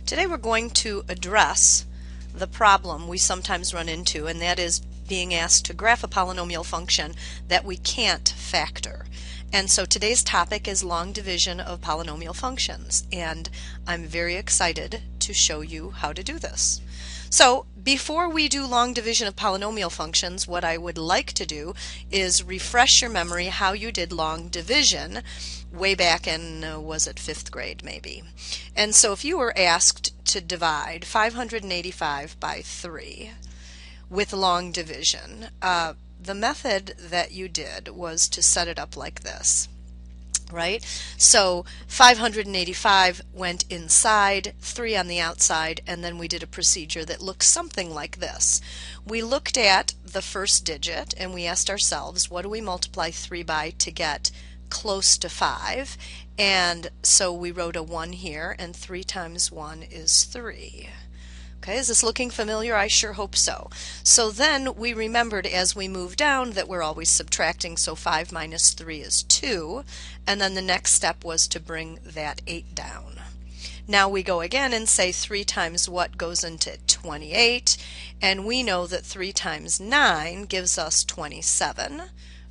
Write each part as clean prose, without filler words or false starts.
Today we're going to address the problem we sometimes run into, and that is being asked to graph a polynomial function that we can't factor. And so today's topic is long division of polynomial functions, and I'm very excited to show you how to do this. So before we do long division of polynomial functions, what I would like to do is refresh your memory how you did long division way back in, was it 5th grade maybe? And so if you were asked to divide 585 by 3 with long division, the method that you did was to set it up like this. Right? So 585 went inside, 3 on the outside, and then we did a procedure that looks something like this. We looked at the first digit and we asked ourselves, what do we multiply 3 by to get close to 5? And so we wrote a 1 here, and 3 times 1 is 3. Okay, is this looking familiar? I sure hope so. So then we remembered as we move down that we're always subtracting, so 5 minus 3 is 2, and then the next step was to bring that 8 down. Now we go again and say 3 times what goes into 28, and we know that 3 times 9 gives us 27.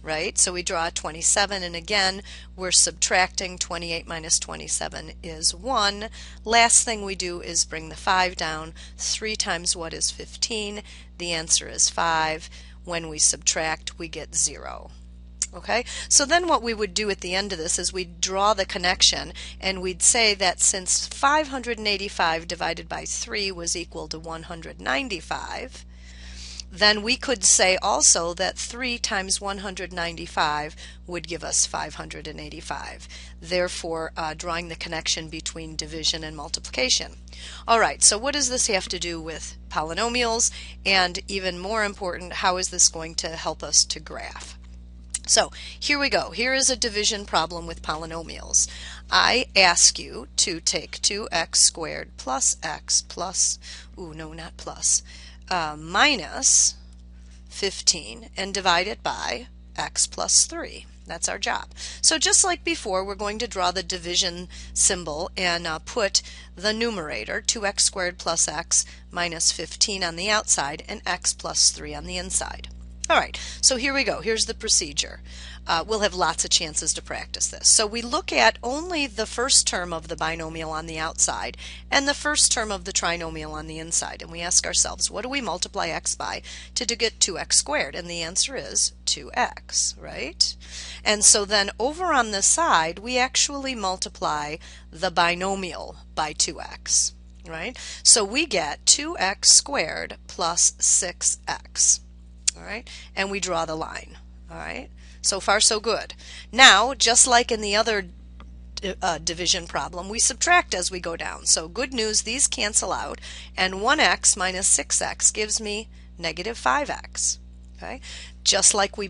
Right? So we draw 27, and again we're subtracting. 28 minus 27 is 1. Last thing we do is bring the 5 down. 3 times what is 15? The answer is 5. When we subtract, we get 0. Okay, so then what we would do at the end of this is we'd draw the connection, and we'd say that since 585 divided by 3 was equal to 195, then we could say also that 3 times 195 would give us 585. Therefore, drawing the connection between division and multiplication. All right, so what does this have to do with polynomials? And even more important, how is this going to help us to graph? So here we go. Here is a division problem with polynomials. I ask you to take 2x squared plus x plus, minus 15 and divide it by x plus 3. That's our job. So just like before, we're going to draw the division symbol and put the numerator, 2x squared plus x minus 15 on the outside and x plus 3 on the inside. All right, so here we go. Here's the procedure. We'll have lots of chances to practice this. So we look at only the first term of the binomial on the outside and the first term of the trinomial on the inside. And we ask ourselves, what do we multiply x by to get 2x squared? And the answer is 2x, right? And so then over on the side, we actually multiply the binomial by 2x, right? So we get 2x squared plus 6x. All right, and we draw the line. All right, so far so good. Now, just like in the other division problem, we subtract as we go down. So good news, these cancel out, and 1x minus 6x gives me negative 5x. Okay, just like we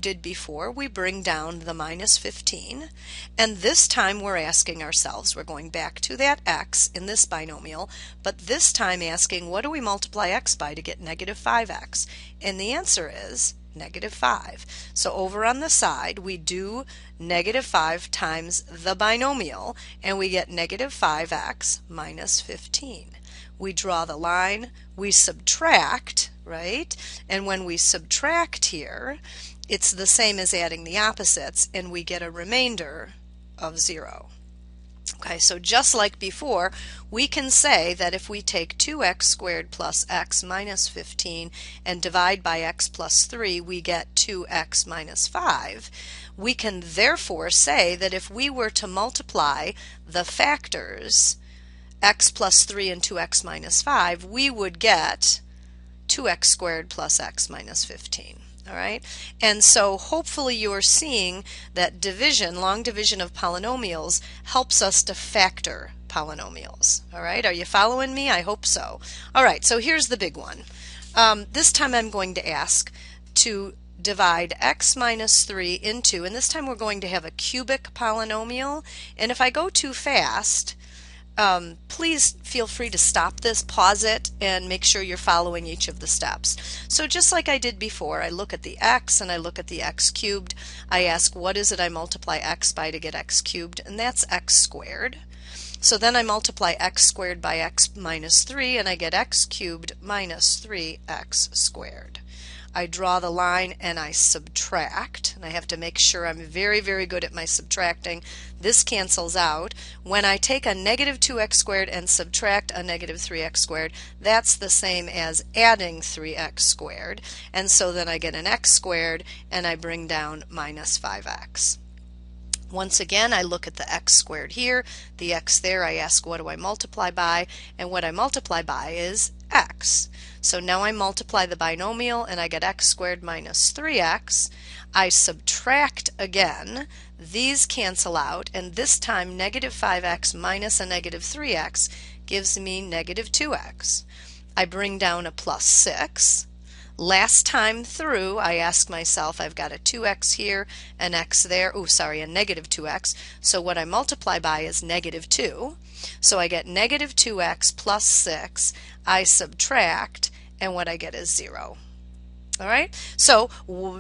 did before, we bring down the minus 15, and this time we're asking ourselves, we're going back to that x in this binomial, but this time asking, what do we multiply x by to get negative 5x? And the answer is negative 5. So over on the side, we do negative 5 times the binomial, and we get negative 5x minus 15. We draw the line, we subtract, right? And when we subtract here, it's the same as adding the opposites, and we get a remainder of 0. Okay, so just like before, we can say that if we take 2x squared plus x minus 15 and divide by x plus 3, we get 2x minus 5. We can therefore say that if we were to multiply the factors x plus 3 and 2x minus 5, we would get 2x squared plus x minus 15. All right, and so hopefully you are seeing that division, long division of polynomials, helps us to factor polynomials. All right, are you following me? I hope so. All right, so here's the big one. This time I'm going to ask to divide x minus 3 into, and this time we're going to have a cubic polynomial, and if I go too fast, please feel free to stop this, pause it, and make sure you're following each of the steps. So just like I did before, I look at the x and I look at the x cubed. I ask, what is it I multiply x by to get x cubed? And that's x squared. So then I multiply x squared by x minus 3 and I get x cubed minus 3x squared. I draw the line and I subtract, and I have to make sure I'm very, very good at my subtracting. This cancels out. When I take a negative 2x squared and subtract a negative 3x squared, that's the same as adding 3x squared. And so then I get an x squared and I bring down minus 5x. Once again, I look at the x squared here, the x there, I ask what do I multiply by, and what I multiply by is x. So now I multiply the binomial and I get x squared minus 3x. I subtract again, these cancel out, and this time negative 5x minus a negative 3x gives me negative 2x. I bring down a plus 6. Last time through, I ask myself, I've got a 2x here, an x there, a negative 2x, so what I multiply by is negative 2. So I get negative 2x plus 6, I subtract, and what I get is 0. All right, so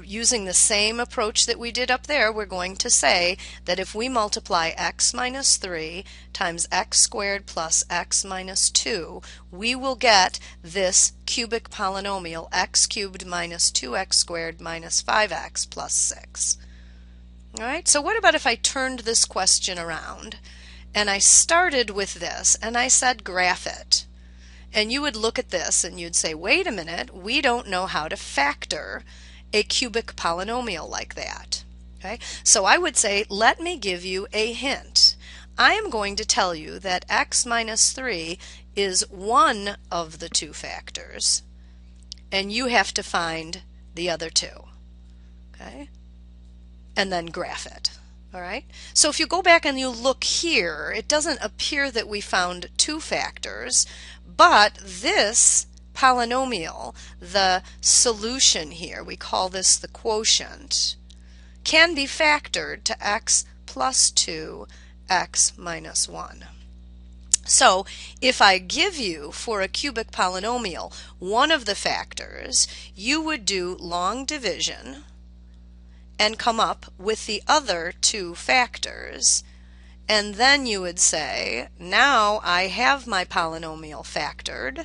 using the same approach that we did up there, we're going to say that if we multiply x minus 3 times x squared plus x minus 2, we will get this cubic polynomial x cubed minus 2x squared minus 5x plus 6. All right, so what about if I turned this question around and I started with this and I said graph it? And you would look at this and you'd say, wait a minute, we don't know how to factor a cubic polynomial like that. Okay? So I would say, let me give you a hint. I am going to tell you that x minus 3 is one of the two factors, and you have to find the other two. Okay? And then graph it. All right? So if you go back and you look here, it doesn't appear that we found two factors, but this polynomial, the solution here, we call this the quotient, can be factored to x plus 2, x minus 1. So if I give you, for a cubic polynomial, one of the factors, you would do long division and come up with the other two factors. And then you would say, now I have my polynomial factored,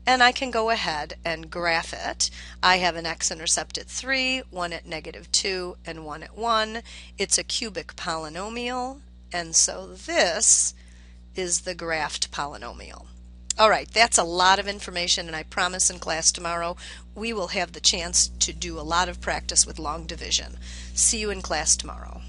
and I can go ahead and graph it. I have an x-intercept at 3, one at negative 2, and one at 1. It's a cubic polynomial, and so this is the graphed polynomial. All right, that's a lot of information, and I promise in class tomorrow we will have the chance to do a lot of practice with long division. See you in class tomorrow.